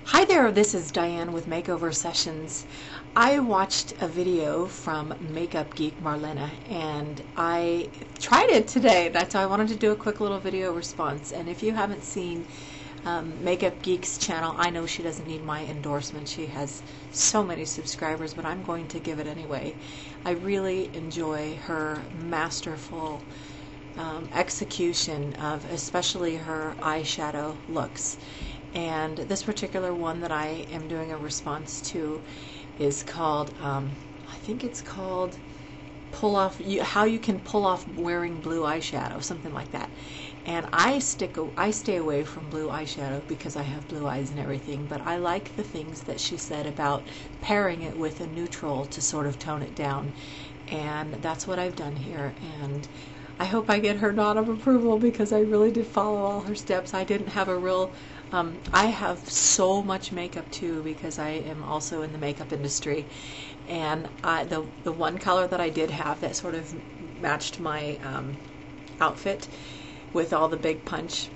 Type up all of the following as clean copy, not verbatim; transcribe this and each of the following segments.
Hi there, this is Diane with Makeover Sessions. I watched a video from Makeup Geek Marlena and I tried it today. That's why I wanted to do a quick little video response. And if you haven't seen Makeup Geek's channel, I know she doesn't need my endorsement. She has so many subscribers, but I'm going to give it anyway. I really enjoy her masterful execution of especially her eyeshadow looks. And this particular one that I am doing a response to is called, I think it's called how you can pull off wearing blue eyeshadow, something like that. And I stay away from blue eyeshadow because I have blue eyes and everything, but I like the things that she said about pairing it with a neutral to sort of tone it down. And that's what I've done here. And I hope I get her nod of approval because I really did follow all her steps. I didn't have a real I have so much makeup too because I am also in the makeup industry, and the one color that I did have that sort of matched my outfit with all the big punch,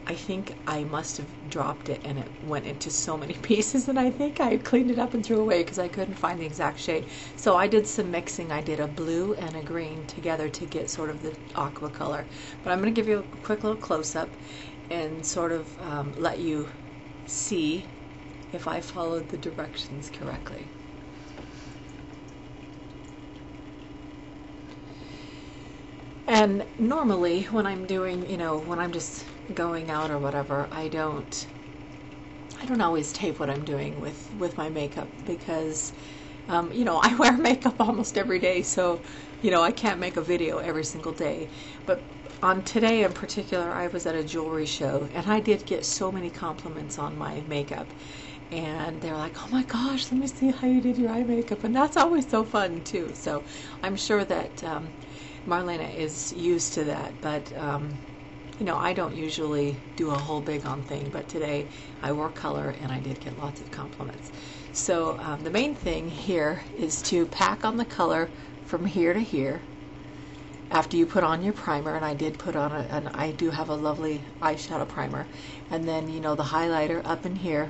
I think I must have dropped it and it went into so many pieces, and I think I cleaned it up and threw it away because I couldn't find the exact shade. So I did some mixing. I did a blue and a green together to get sort of the aqua color. But I'm going to give you a quick little close-up and sort of let you see if I followed the directions correctly. And normally when I'm doing, when I'm just going out or whatever, I don't always tape what I'm doing with my makeup because I wear makeup almost every day, so I can't make a video every single day. But on today in particular, I was at a jewelry show and I did get so many compliments on my makeup, and they're like, oh my gosh, let me see how you did your eye makeup, and that's always so fun too. So I'm sure that Marlena is used to that, but I don't usually do a whole big on thing, but today I wore color and I did get lots of compliments. So the main thing here is to pack on the color from here to here after you put on your primer, and I did put on I do have a lovely eyeshadow primer, and then the highlighter up in here,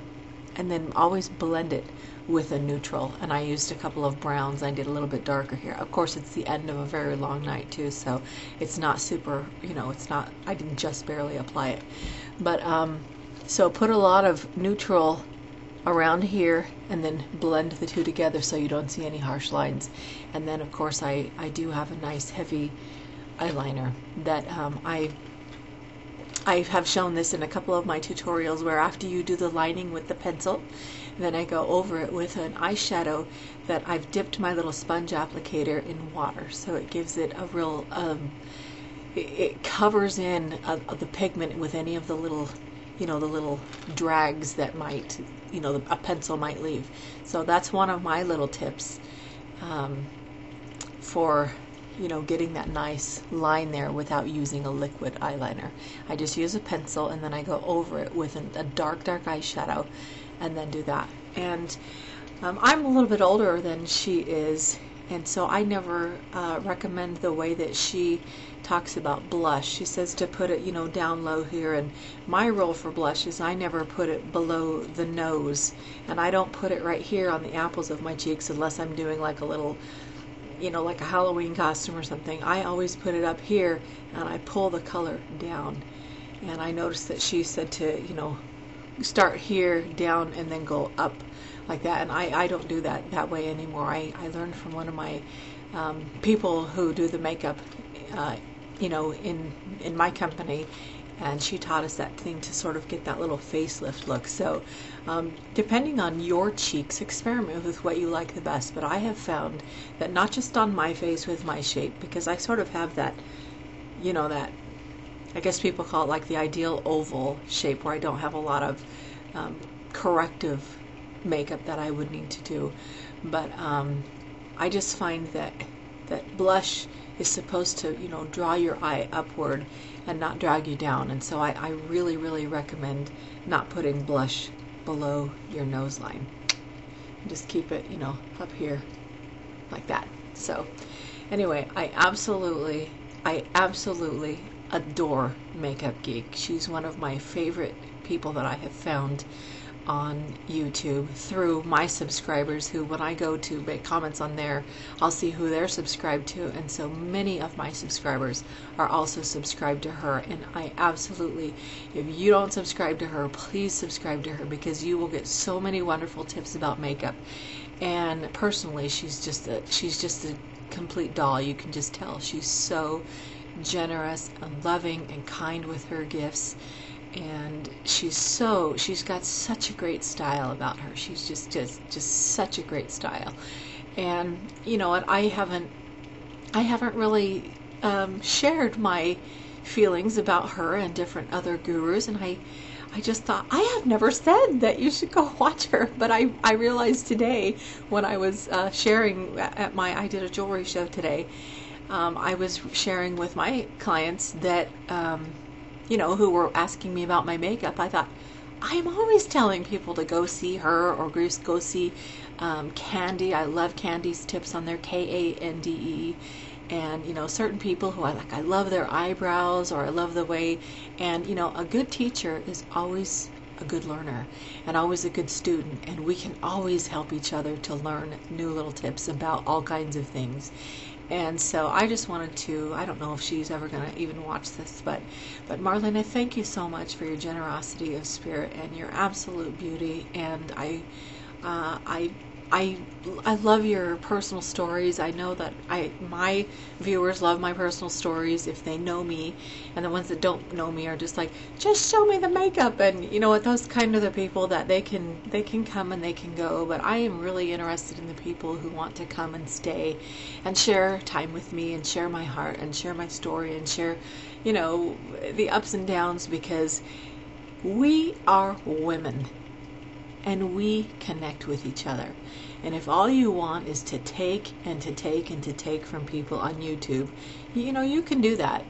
and then always blend it with a neutral. And I used a couple of browns. I did a little bit darker here. Of course, it's the end of a very long night too, so it's not super, it's not, I didn't just barely apply it. But so put a lot of neutral around here and then blend the two together so you don't see any harsh lines. And then of course I do have a nice heavy eyeliner that I have shown this in a couple of my tutorials, where after you do the lining with the pencil, then I go over it with an eyeshadow that I've dipped my little sponge applicator in water, so it gives it a real it covers in the pigment with any of the little the little drags that might a pencil might leave. So that's one of my little tips for getting that nice line there without using a liquid eyeliner. I just use a pencil and then I go over it with a dark eyeshadow and then do that. And I'm a little bit older than she is, and so I never recommend the way that she talks about blush. She says to put it down low here, and my rule for blush is I never put it below the nose, and I don't put it right here on the apples of my cheeks unless I'm doing like a little like a Halloween costume or something. I always put it up here and I pull the color down. And I noticed that she said to start here down and then go up like that, and I don't do that way anymore. I learned from one of my people who do the makeup in my company, and she taught us that thing to sort of get that little facelift look. So depending on your cheeks, experiment with what you like the best. But I have found that not just on my face with my shape, because I sort of have that that, I guess people call it like the ideal oval shape, where I don't have a lot of corrective makeup that I would need to do. But I just find that blush is supposed to draw your eye upward and not drag you down, and so I really recommend not putting blush below your nose line. Just keep it up here like that. So anyway, I absolutely adore Makeup Geek. She's one of my favorite people that I have found on YouTube through my subscribers, who when I go to make comments on there, I'll see who they're subscribed to, and so many of my subscribers are also subscribed to her. And I absolutely, if you don't subscribe to her, please subscribe to her, because you will get so many wonderful tips about makeup. And personally, she's just a complete doll. You can just tell she's so generous and loving and kind with her gifts. And she's got such a great style about her. She's just such a great style. And you know what, I haven't really shared my feelings about her and different other gurus, and I just thought, I have never said that you should go watch her. But I realized today when I was sharing at I did a jewelry show today, I was sharing with my clients that you know, who were asking me about my makeup. I thought, I'm always telling people to go see her, or go see Candy. I love Candy's tips on there, Kande. And you know, certain people who I love their eyebrows, or I love the way. And you know, a good teacher is always a good learner and always a good student, and we can always help each other to learn new little tips about all kinds of things. And so I just wanted to, I don't know if she's ever going to even watch this, but Marlena, thank you so much for your generosity of spirit and your absolute beauty. And I love your personal stories. I know that my viewers love my personal stories if they know me, and the ones that don't know me are just like, just show me the makeup. And you know what, those kind of the people that they can come and they can go. But I am really interested in the people who want to come and stay and share time with me and share my heart and share my story and share, you know, the ups and downs, because we are women and we connect with each other. And if all you want is to take and to take and to take from people on YouTube, you know, you can do that.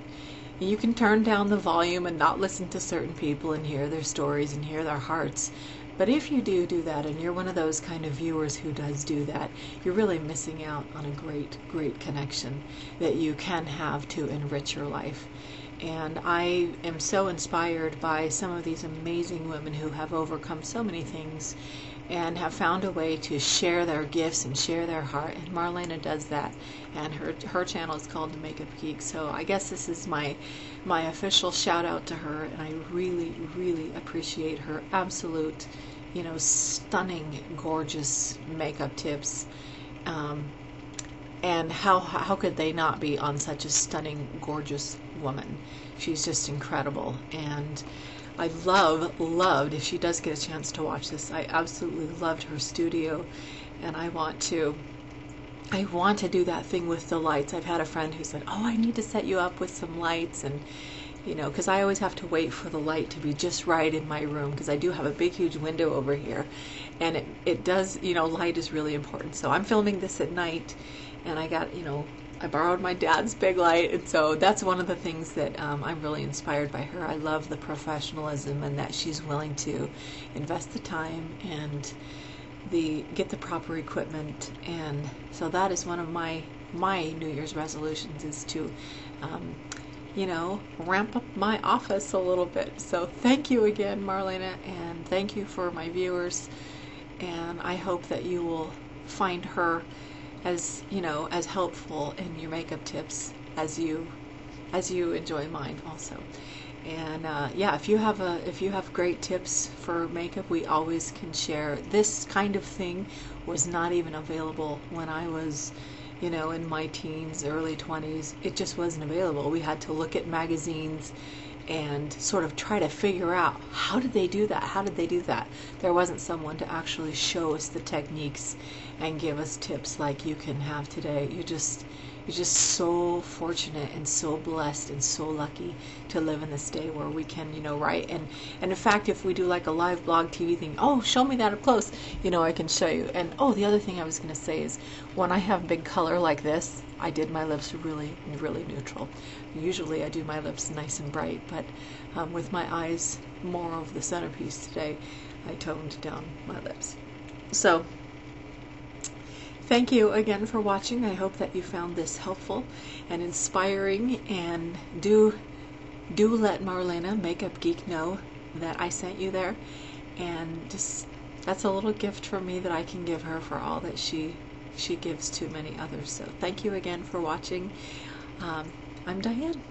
You can turn down the volume and not listen to certain people and hear their stories and hear their hearts. But if you do that, and you're one of those kind of viewers who does do that, you're really missing out on a great, great connection that you can have to enrich your life. And I am so inspired by some of these amazing women who have overcome so many things and have found a way to share their gifts and share their heart. And Marlena does that, and her channel is called The Makeup Geek. So I guess this is my official shout out to her, and I really, really appreciate her absolute, you know, stunning, gorgeous makeup tips. And how could they not be on such a stunning, gorgeous woman? She's just incredible. And I loved, if she does get a chance to watch this, I absolutely loved her studio. And I want to do that thing with the lights. I've had a friend who said, oh, I need to set you up with some lights. And you know, because I always have to wait for the light to be just right in my room, because I do have a big huge window over here, and it does, you know, light is really important. So I'm filming this at night, and I got, you know, I borrowed my dad's big light, and so that's one of the things that I'm really inspired by her. I love the professionalism and that she's willing to invest the time and get the proper equipment. And so that is one of my New Year's resolutions, is to you know, ramp up my office a little bit. So thank you again, Marlena, and thank you for my viewers. And I hope that you will find her as, you know, as helpful in your makeup tips as you enjoy mine also. And yeah, if you have great tips for makeup, we always can share. This kind of thing was not even available when I was, you know, in my teens, early 20s. It just wasn't available. We had to look at magazines and sort of try to figure out, how did they do that? How did they do that? There wasn't someone to actually show us the techniques and give us tips like you can have today. You're just so fortunate and so blessed and so lucky to live in this day where we can, you know, write. And in fact, if we do like a live blog TV thing, oh, show me that up close, you know, I can show you. And oh, the other thing I was going to say is, when I have big color like this, I did my lips really, really neutral. Usually I do my lips nice and bright, but with my eyes more of the centerpiece today, I toned down my lips. So thank you again for watching. I hope that you found this helpful and inspiring, and do let Marlena, Makeup Geek, know that I sent you there. and just that's a little gift from me that I can give her for all that she gives to many others. So thank you again for watching. I'm Diane.